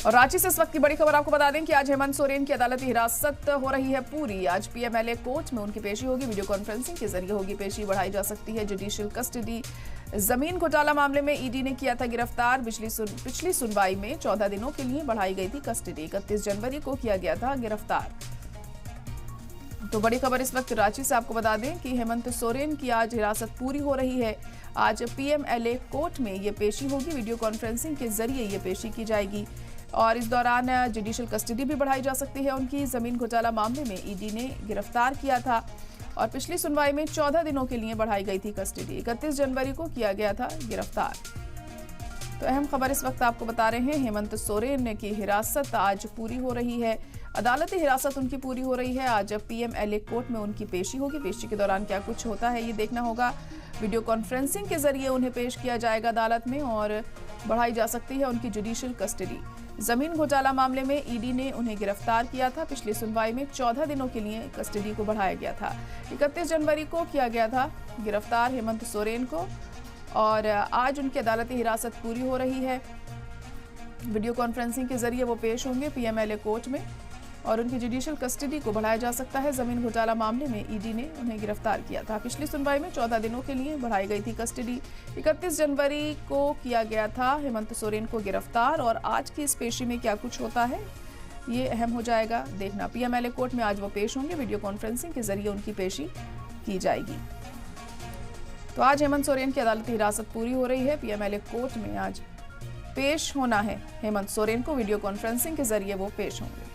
और रांची से इस वक्त की बड़ी खबर आपको बता दें कि आज हेमंत सोरेन की अदालती हिरासत हो रही है पूरी। आज पीएमएलए कोर्ट में उनकी पेशी होगी। वीडियो कॉन्फ्रेंसिंग के जरिए होगी पेशी। बढ़ाई जा सकती है जुडिशियल कस्टडी। जमीन घोटाला मामले में ईडी ने किया था गिरफ्तार। पिछली सुनवाई में 14 दिनों के लिए बढ़ाई गई थी कस्टडी। 31 जनवरी को किया गया था गिरफ्तार। तो बड़ी खबर इस वक्त रांची से आपको बता दें कि हेमंत सोरेन की आज हिरासत पूरी हो रही है। आज पीएमएलए कोर्ट में ये पेशी होगी। वीडियो कॉन्फ्रेंसिंग के जरिए ये पेशी की जाएगी और इस दौरान जुडिशियल कस्टडी भी बढ़ाई जा सकती है उनकी। जमीन घोटाला मामले में ईडी ने गिरफ्तार किया था और पिछली सुनवाई में 14 दिनों के लिए बढ़ाई गई थी कस्टडी। 31 जनवरी को किया गया था गिरफ्तार। तो अहम खबर इस वक्त आपको बता रहे हैं, हेमंत सोरेन की हिरासत आज पूरी हो रही है। अदालती हिरासत उनकी पूरी हो रही है। आज पीएमएलए कोर्ट में उनकी पेशी होगी। पेशी के दौरान क्या कुछ होता है ये देखना होगा। वीडियो कॉन्फ्रेंसिंग के जरिए उन्हें पेश किया जाएगा अदालत में और बढ़ाई जा सकती है उनकी जुडिशियल कस्टडी। जमीन घोटाला मामले में ईडी ने उन्हें गिरफ्तार किया था। पिछली सुनवाई में 14 दिनों के लिए कस्टडी को बढ़ाया गया था। 31 जनवरी को किया गया था गिरफ्तार हेमंत सोरेन को और आज उनकी अदालती हिरासत पूरी हो रही है। वीडियो कॉन्फ्रेंसिंग के जरिए वो पेश होंगे पीएमएलए कोर्ट में और उनकी जुडिशियल कस्टडी को बढ़ाया जा सकता है। जमीन घोटाला मामले में ईडी ने उन्हें गिरफ्तार किया था। पिछली सुनवाई में 14 दिनों के लिए बढ़ाई गई थी कस्टडी। 31 जनवरी को किया गया था हेमंत सोरेन को गिरफ्तार और आज की इस पेशी में क्या कुछ होता है ये अहम हो जाएगा देखना। पीएमएलए कोर्ट में आज वो पेश होंगे। वीडियो कॉन्फ्रेंसिंग के जरिए उनकी पेशी की जाएगी। तो आज हेमंत सोरेन की अदालती हिरासत पूरी हो रही है। पीएमएलए कोर्ट में आज पेश होना है हेमंत सोरेन को। वीडियो कॉन्फ्रेंसिंग के जरिए वो पेश होंगे।